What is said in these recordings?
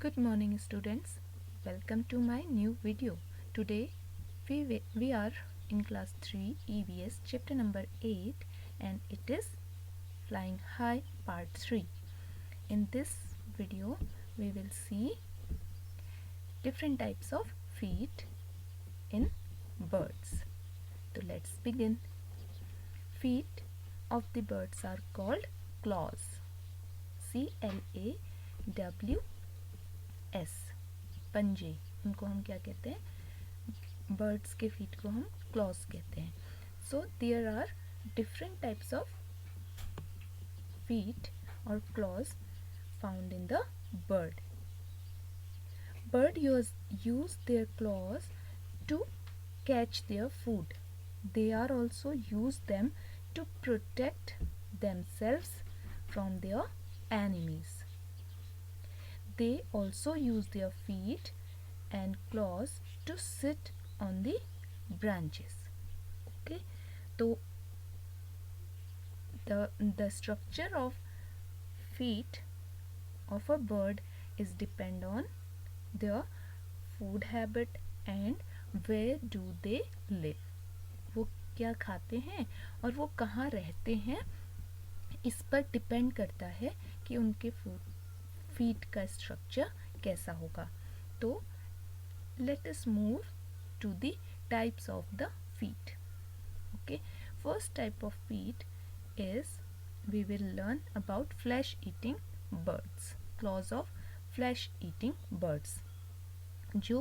Good morning, students. Welcome to my new video. Today we are in class 3 EVS chapter number 8 and it is Flying High part 3. In this video we will see different types of feet in birds. So let's begin. Feet of the birds are called claws. CLAWS. पंजे, उनको हम क्या कहते हैं? Birds के feet को हम claws कहते हैं. So there are different types of feet और claws found in the bird. Bird use their claws to catch their food. They are also use them to protect themselves from their enemies. They also use their feet and claws to sit on the branches. Okay, so the structure of feet of a bird is depend on their food habit and where do they live. वो क्या खाते हैं और वो कहाँ रहते हैं, इस पर डिपेंड करता है कि उनके फीट का स्ट्रक्चर कैसा होगा. तो let us move to the types of the feet. Okay, first type of feet is we will learn about flesh eating birds. Claws of flesh eating birds जो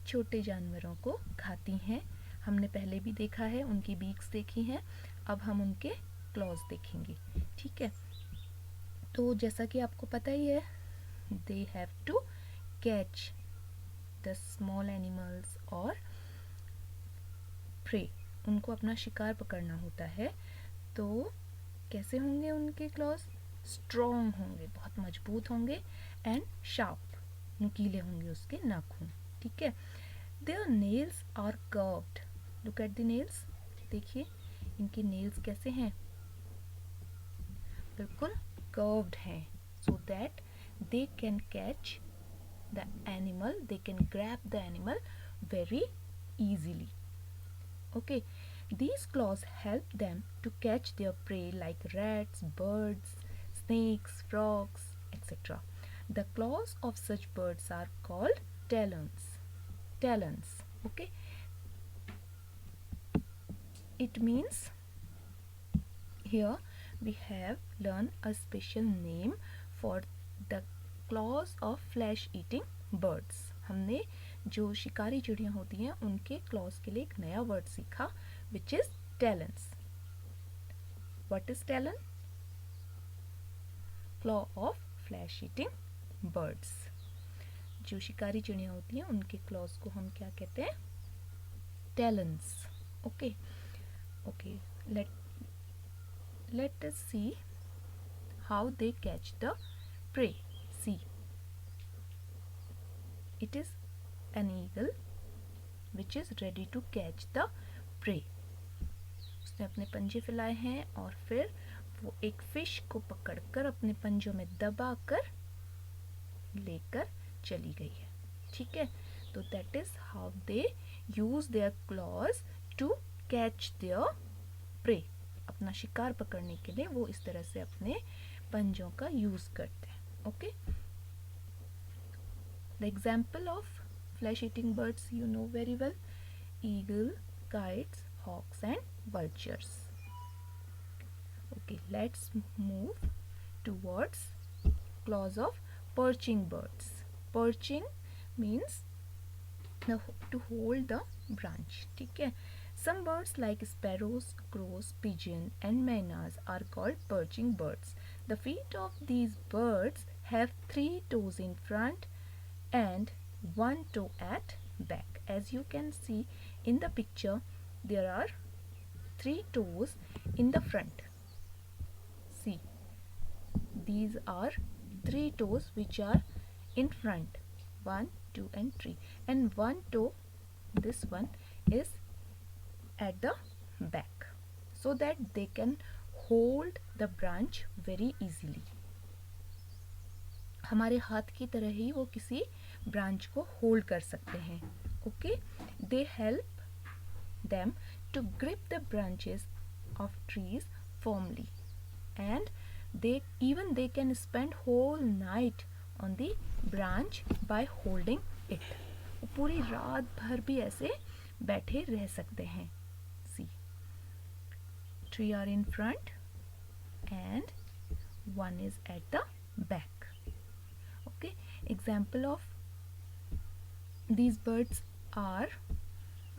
छोटे जानवरों को खाती हैं. हमने पहले भी देखा है, उनकी बीक्स देखी हैं. अब हम उनके क्लॉज देखेंगे. ठीक है, तो जैसा कि आपको पता ही है, they have to catch the small animals और prey. उनको अपना शिकार पकड़ना होता है. तो कैसे होंगे उनके क्लॉज? स्ट्रॉन्ग होंगे, बहुत मजबूत होंगे एंड शार्प, नुकीले होंगे उसके नाखून. ठीक है, their nails are curved. Look at the nails. देखिए इनके नेल्स कैसे हैं, बिल्कुल कर्व्ड हैं, so that they can catch the animal, they can grab the animal very easily. Okay, these claws help them to catch their prey like rats, birds, snakes, frogs, etc. The claws of such birds are called talons. Talons. Okay, it means here we have learned a special name for the claws of flesh eating birds. हमने जो शिकारी चिड़ियाँ होती हैं उनके clause के लिए एक नया वर्ड सीखा, which is talons. What is talon? Claw of flesh eating birds. जो शिकारी चिड़ियाँ होती हैं उनके क्लॉज को हम क्या कहते हैं? talons. Okay, okay, let us see how they catch the prey. See, it is an eagle which is ready to catch the prey. उसने अपने पंजे फैलाए हैं और फिर वो एक फिश को पकड़कर अपने पंजों में दबाकर लेकर चली गई है. ठीक है, तो that is how they use their claws to catch their prey. अपना शिकार पकड़ने के लिए वो इस तरह से अपने पंजों का यूज करते हैं. Okay, the example of flesh eating birds you know very well: eagle, kites, hawks and vultures. Okay, let's move towards claws of perching birds. Perching means to hold the branch. ठीक है, some birds like sparrows, crows, pigeon and mynas are called perching birds. The feet of these birds have 3 toes in front and 1 toe at back. As you can see in the picture, there are 3 toes in the front. See, these are 3 toes which are in front, 1, 2 and 3, and 1 toe, this one, is at the back, so that they can hold the branch very easily. हमारे हाथ की तरह ही वो किसी branch को hold कर सकते हैं. Okay, they help them to grip the branches of trees firmly, and they can spend whole night on the branch by holding it. वो पूरी रात भर भी ऐसे बैठे रह सकते हैं. See, three are in front and one is at the back. Okay, example of these birds are,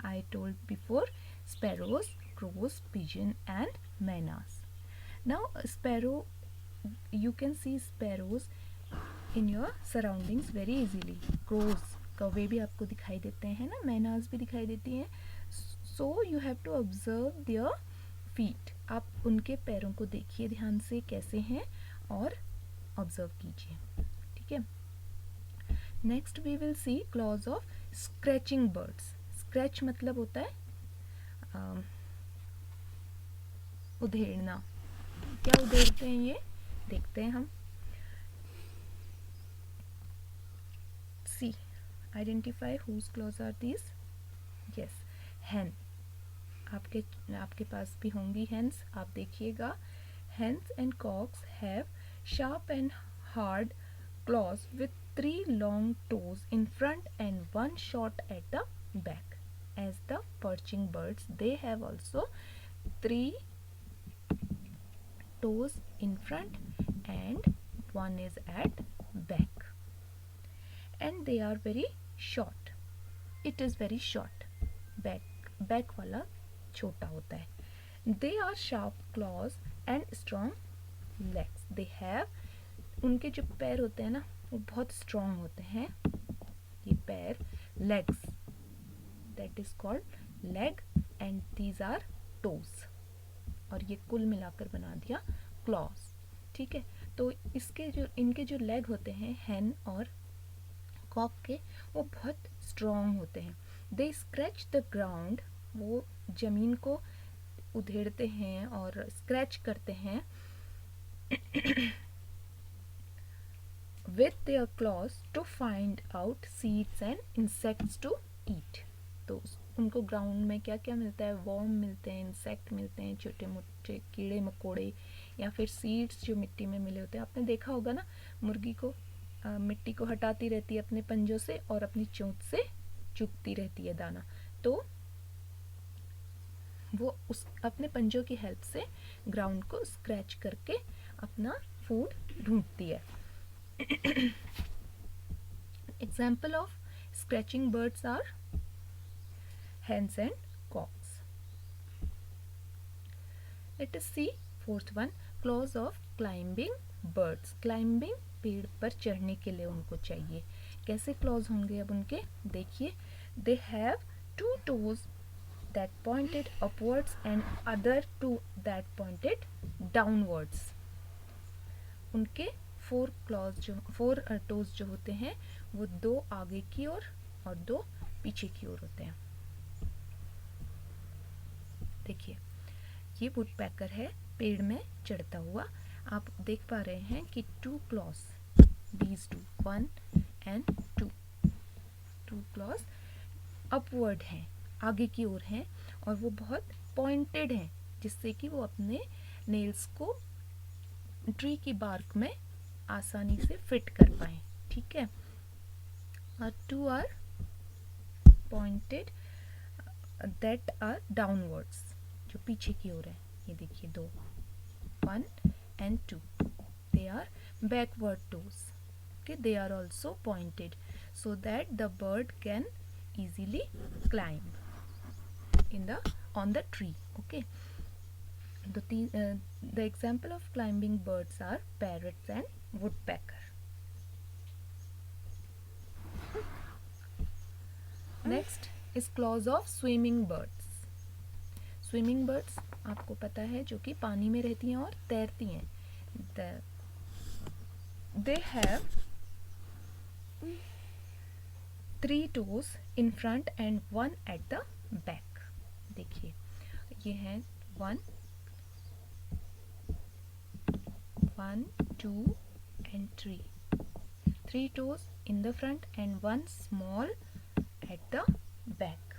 I told before, sparrows, crows, pigeon and maynas. Now sparrow, you can see sparrows in your surroundings very easily. Crows, कौवे भी आपको दिखाई देते हैं ना, मैनास भी दिखाई देती हैं. So you have to observe their feet. आप उनके पैरों को देखिए ध्यान से कैसे हैं और ऑब्जर्व कीजिए. ठीक है. Next we will see claws of scratching birds. Scratch मतलब होता है उधेड़ना. क्या उधेड़ते हैं ये देखते हैं हम. See, identify whose claws are these. Yes, hen. आपके पास भी होंगी हैंस, आप देखिएगा. Hens and cocks have sharp and hard claws with 3 long toes in front and 1 short at the back. As the perching birds, they have also 3 toes in front and 1 is at back. And they are very short. It is very short. Back वाला छोटा होता है. They are sharp claws and strong legs. They have, उनके जो पैर होते हैं ना वो बहुत स्ट्रॉन्ग होते हैं. ये पैर, legs, that is called leg, and these are toes. और ये कुल मिलाकर बना दिया क्लॉज. ठीक है. तो इनके जो लेग होते हैं हैन और कॉक के, वो बहुत स्ट्रॉन्ग होते हैं. दे स्क्रैच द ग्राउंड. वो जमीन को उधेड़ते हैं और स्क्रैच करते हैं with their claws to find out seeds and insects to eat. तो उनको ग्राउंड में क्या क्या मिलता है, वॉर्म मिलते हैं, इंसेक्ट मिलते हैं, छोटे मोटे कीड़े मकोड़े, या फिर सीड्स जो मिट्टी में मिले होते हैं. आपने देखा होगा ना, मुर्गी को मिट्टी को हटाती रहती है अपने पंजों से और अपनी चोंच से चुगती रहती है दाना. तो वो उस अपने पंजों की हेल्प से ग्राउंड को स्क्रैच करके अपना फूड ढूंढती है. Example of scratching birds are hens and cocks. Let us see fourth one, claws of climbing birds. Climbing, पेड़ पर चढ़ने के लिए उनको चाहिए. कैसे क्लॉज होंगे अब उनके, देखिए. They have 2 toes that pointed upwards and other 2 that pointed downwards. उनके 4 टोज जो होते हैं वो 2 आगे की ओर और 2 पीछे की ओर होते हैं. देखिए, ये वुड पैकर है पेड़ में चढ़ता हुआ. आप देख पा रहे हैं कि 2 clause, these 2, 1 and 2 clause upward हैं, आगे की ओर हैं, और वो बहुत पॉइंटेड हैं, जिससे कि वो अपने नेल्स को ट्री की बार्क में आसानी से फिट कर पाए. ठीक है. और 2 are pointed that are downwards, जो पीछे की ओर है. ये देखिए 2, 1 and 2, they are backward toes. Okay, they are also pointed so that the bird can easily climb on the tree. Okay. The example of climbing birds are parrots and woodpecker. Next is claws of swimming birds. Swimming birds आपको पता है जो कि पानी में रहती हैं और तैरती हैं. They have 3 toes in front and 1 at the back. देखिए, ये हैं 1, 2 and 3. 3 toes in the front and 1 small at the back.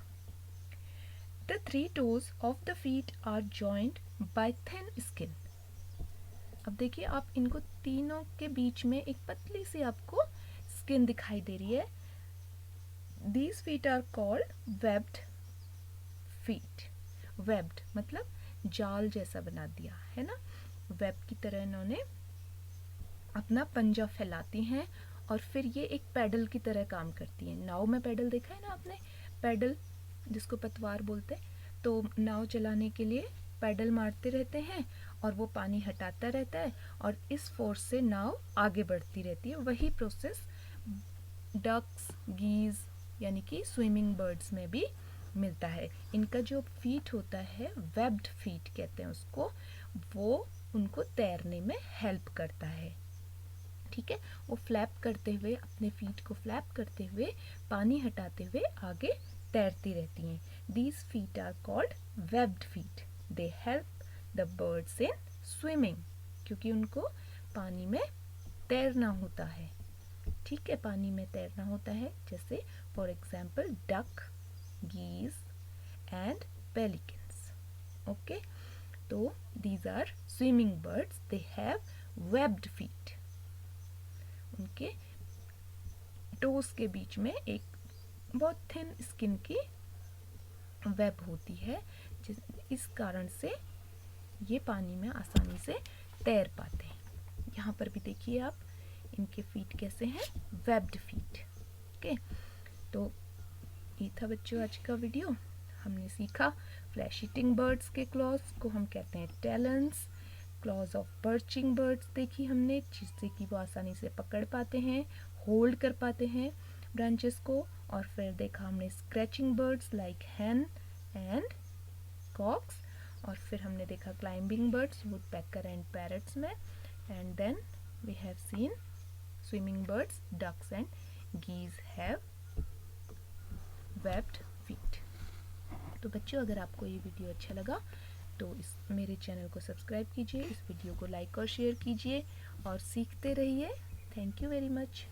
The 3 toes of the feet are joined by thin skin. अब देखिए आप इनको तीनों के बीच में एक पतली सी आपको स्किन दिखाई दे रही है. These feet are called webbed feet. Webbed मतलब जाल जैसा बना दिया है ना. वेब की तरह इन्होंने अपना पंजा फैलाती हैं और फिर ये एक पैडल की तरह काम करती हैं. नाव में पैडल देखा है ना आपने, पैडल जिसको पतवार बोलते हैं. तो नाव चलाने के लिए पैडल मारते रहते हैं और वो पानी हटाता रहता है और इस फोर्स से नाव आगे बढ़ती रहती है. वही प्रोसेस डक्स, गीज यानी कि स्विमिंग बर्ड्स में भी मिलता है. इनका जो फीट होता है वेब्ड फीट कहते हैं उसको, वो उनको तैरने में हेल्प करता है. ठीक है, वो फ्लैप करते हुए, अपने फीट को फ्लैप करते हुए, पानी हटाते हुए आगे तैरती रहती हैं. These feet are called webbed feet. They help the birds in swimming. क्योंकि उनको पानी में तैरना होता है. ठीक है, पानी में तैरना होता है. जैसे for example duck, geese and pelicans. Okay, तो these are swimming birds. They have webbed feet. उनके टोस के बीच में एक बहुत थिन स्किन की वेब होती है, इस कारण से ये पानी में आसानी से तैर पाते हैं. यहाँ पर भी देखिए आप, इनके फीट कैसे हैं, वेब्ड फीट. ओके, तो ये था बच्चों आज का वीडियो. हमने सीखा फ्लैश ईटिंग बर्ड्स के क्लॉज को हम कहते हैं talons. Clause of perching birds देखी हमने, जिससे कि वो आसानी से पकड़ पाते हैं, होल्ड कर पाते हैं ब्रांचेस को. और फिर देखा हमने scratching birds like hen and cocks. और फिर हमने देखा climbing birds woodpecker and parrots में. And then we have seen swimming birds, ducks and geese have webbed feet. तो बच्चों, अगर आपको ये वीडियो अच्छा लगा तो इस मेरे चैनल को सब्सक्राइब कीजिए, इस वीडियो को लाइक और शेयर कीजिए और सीखते रहिए. Thank you very much.